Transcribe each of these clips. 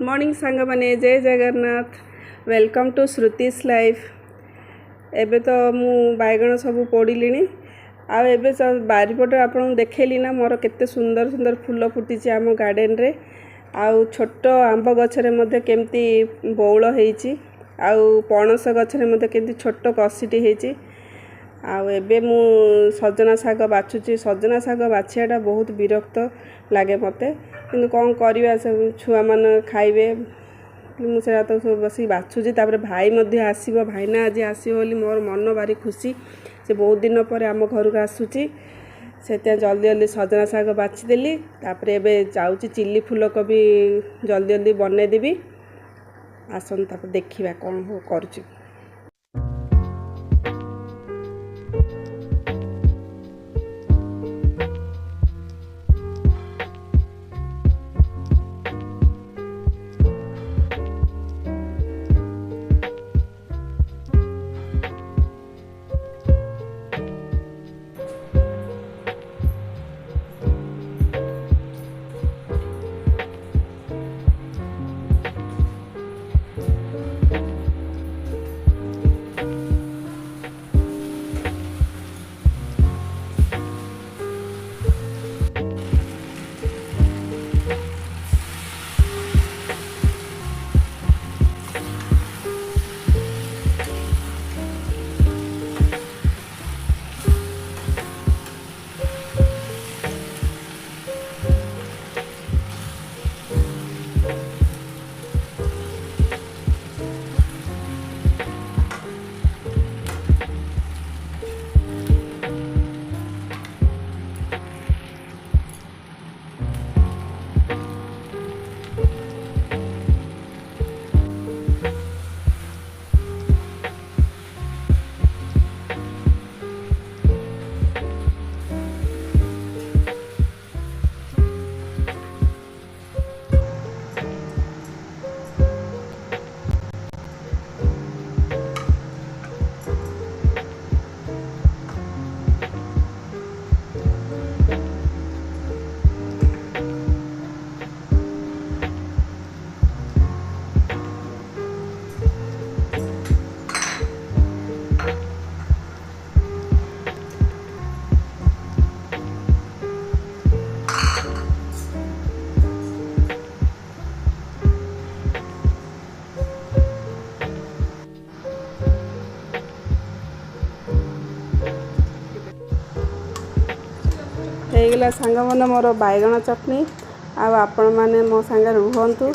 Morning सांग मैंने जय Jagannath welcome to Shruti's life. एबे तो मु बैगण सब पोड़िली आबे बारीपटे आपन देखली ना मोर केते सुंदर सुंदर फूल फुटी आम गार्डन रे आउ छोट आंब गछरे मध्य केमती बौल होईची आउ पणस गछरे मध्य केमती छोट कसीटी होईची। आउ एबे मु सजना शाग बाछुची। सजना शाग बाछियाटा बहुत विरक्त लगे मते, किंतु कौन करवा सब छुआ मान खाइबे मुझे तो सब बस बाछुची। तापर भाई मध्य आसीबो, भाईना आज आसीबो बोली मोर मन भारी खुशी। से बहुत दिन पर आम घर को आसूची से जल्दी जल्दी सजना शाग बाछीदेली। तापर एबे जाऊँगी चिल्ली फूलकोबी जल्दी जल्दी बनई देवी। आसन तापर देखिबा कौन हो करूची। ହେଇଗଲା ସାଙ୍ଗମାନେ ମୋର ବାଇଗଣ ଚଟଣି। ଆଉ ଆପଣମାନେ ମୋ ସାଙ୍ଗରେ ରୁହନ୍ତୁ।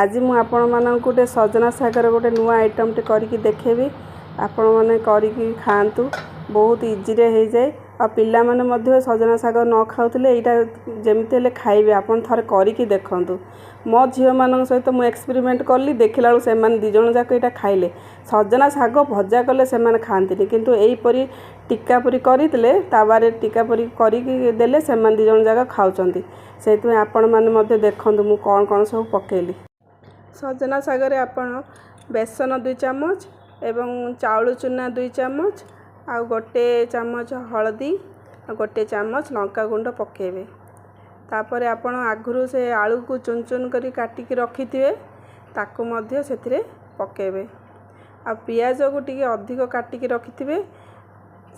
ଆଜି ମୁଁ ଆପଣମାନଙ୍କୁ ଗୋଟେ ସଜନା ଶାଗର ଗୋଟେ ନୂଆ ଆଇଟମ୍ଟେ କରିକି ଦେଖେଇବି। ଆପଣମାନେ କରିକି ଖାଆନ୍ତୁ, ବହୁତ ଇଜିରେ ହେଇଯାଏ। ଆଉ ପିଲାମାନେ ମଧ୍ୟ ସଜନା ଶାଗ ନ ଖାଉଥିଲେ ଏଇଟା ଯେମିତି ହେଲେ ଖାଇବେ। ଆପଣ ଥରେ କରିକି ଦେଖନ୍ତୁ। ମୋ ଝିଅମାନଙ୍କ ସହିତ ମୁଁ ଏକ୍ସପେରିମେଣ୍ଟ କଲି, ଦେଖିଲା ବେଳକୁ ସେମାନେ ଦୁଇ ଜଣ ଯାକ ଏଇଟା ଖାଇଲେ। ସଜନା ଶାଗ ଭଜା କଲେ ସେମାନେ ଖାଆନ୍ତିନି, କିନ୍ତୁ ଏଇପରି ଟିକା ପରି କରିଦେଲେ, ତାୱାରେ ଟିକା ପରି କରିକି ଦେଲେ ସେମାନେ ଦୁଇ ଜଣ ଯାକ ଖାଉଛନ୍ତି। ସେଇଥିପାଇଁ ଆପଣମାନେ ମଧ୍ୟ ଦେଖନ୍ତୁ ମୁଁ କ'ଣ କ'ଣ ସବୁ ପକେଇଲି। ସଜନା ଶାଗରେ ଆପଣ ବେସନ 2 ଚାମଚ ଏବଂ ଚାଉଳ ଚୂନା 2 ଚାମଚ ଆଉ 1 ଚାମଚ ହଳଦୀ ଆଉ 1 ଚାମଚ ଲଙ୍କା ଗୁଣ୍ଡ ପକେଇବେ। ତାପରେ ଆପଣ ଆଗରୁ ସେ ଆଳୁକୁ ଚୁନ ଚୁନ କରି କାଟିକି ରଖିଥିବେ, ତାକୁ ମଧ୍ୟ ସେଥିରେ ପକେଇବେ। ଆଉ ପିଆଜକୁ ଟିକେ ଅଧିକ କାଟିକି ରଖିଥିବେ,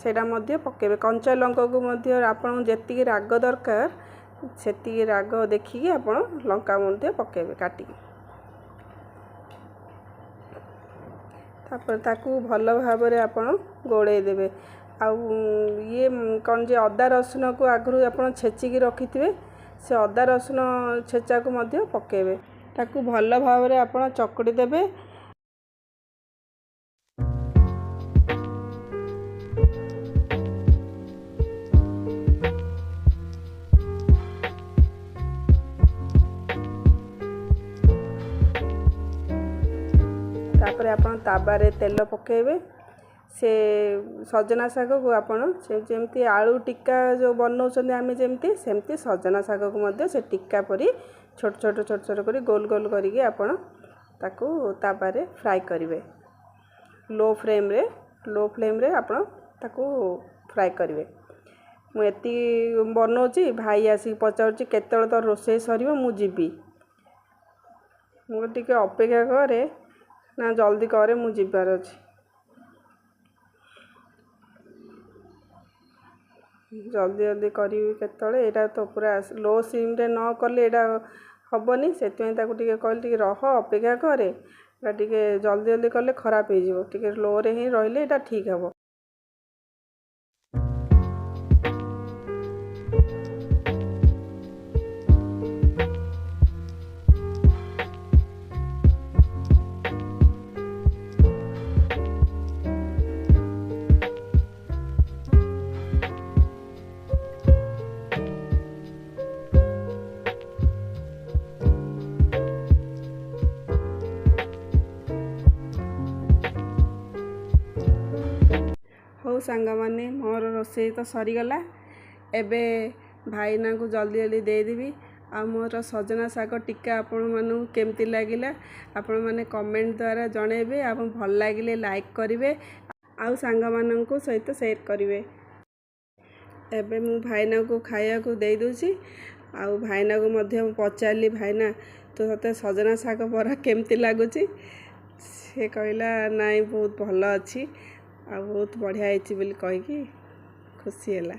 ସେଇଟା ମଧ୍ୟ ପକେଇବେ। କଞ୍ଚା ଲଙ୍କାକୁ ମଧ୍ୟ ଆପଣଙ୍କୁ ଯେତିକି ରାଗ ଦରକାର ସେତିକି ରାଗ ଦେଖିକି ଆପଣ ଲଙ୍କା ମଧ୍ୟ ପକେଇବେ କାଟିକି। ତାପରେ ତାକୁ ଭଲ ଭାବରେ ଆପଣ ଗୋଳେଇ ଦେବେ। ଆଉ ଇଏ କ'ଣ ଯେ ଅଦା ରସୁଣକୁ ଆଗରୁ ଆପଣ ଛେଚିକି ରଖିଥିବେ, ସେ ଅଦା ରସୁଣ ଛେଚାକୁ ମଧ୍ୟ ପକେଇବେ। ତାକୁ ଭଲ ଭାବରେ ଆପଣ ଚକୁଡ଼ି ଦେବେ। तापर आपण ताबारे तेल पकेबे। से सजना शाग को आपण जेमती आलू टिक्का जो बनाउछन आमे जेमती सेमती सजना शाग को मध्य से टिक्का परी छोट छोट छोट छोट करी गोल गोल करिके आपण ताकू ताबारे फ्राई करिवे। लो फ्लेम रे आपण ताकू फ्राई करिवे। मु एती बनाउची, भाई आसी पचारुची केतल तो रोषे सरीबो मु जीबी। ମୁଁ ଟିକେ ଅପେକ୍ଷା କରେ ନା ଜଲ୍ଦି କରେ, ମୁଁ ଯିବାର ଅଛି। ଜଲ୍ଦି ଜଲ୍ଦି କରିବି କେତେବେଳେ, ଏଇଟା ତ ପୁରା ଲୋ ସିମ୍ରେ ନ କଲେ ଏଇଟା ହେବନି। ସେଥିପାଇଁ ତାକୁ ଟିକେ କହିଲି ଟିକେ ରହ, ଅପେକ୍ଷା କରେ, ଏଇଟା ଟିକେ ଜଲ୍ଦି ଜଲ୍ଦି କଲେ ଖରାପ ହେଇଯିବ। ଟିକେ ଲୋରେ ହିଁ ରହିଲେ ଏଇଟା ଠିକ୍ ହେବ। ହଉ ସାଙ୍ଗମାନେ, ମୋର ରୋଷେଇ ତ ସରିଗଲା। ଏବେ ଭାଇନାଙ୍କୁ ଜଲ୍ଦି ଜଲ୍ଦି ଦେଇଦେବି। ଆଉ ମୋର ସଜନା ଶାଗ ଟିକା ଆପଣମାନଙ୍କୁ କେମିତି ଲାଗିଲା ଆପଣମାନେ କମେଣ୍ଟ ଦ୍ୱାରା ଜଣାଇବେ। ଆଉ ଭଲ ଲାଗିଲେ ଲାଇକ୍ କରିବେ, ଆଉ ସାଙ୍ଗମାନଙ୍କୁ ସହିତ ସେୟାର କରିବେ। ଏବେ ମୁଁ ଭାଇନାଙ୍କୁ ଖାଇବାକୁ ଦେଇ ଦେଉଛି। ଆଉ ଭାଇନାକୁ ମଧ୍ୟ ମୁଁ ପଚାରିଲି, ଭାଇନା ତୋତେ ସଜନା ଶାଗ ବରା କେମିତି ଲାଗୁଛି? ସେ କହିଲା ନାଇଁ ବହୁତ ଭଲ ଅଛି, ଆଉ ବହୁତ ବଢ଼ିଆ ହେଇଛି ବୋଲି କହିକି ଖୁସି ହେଲା।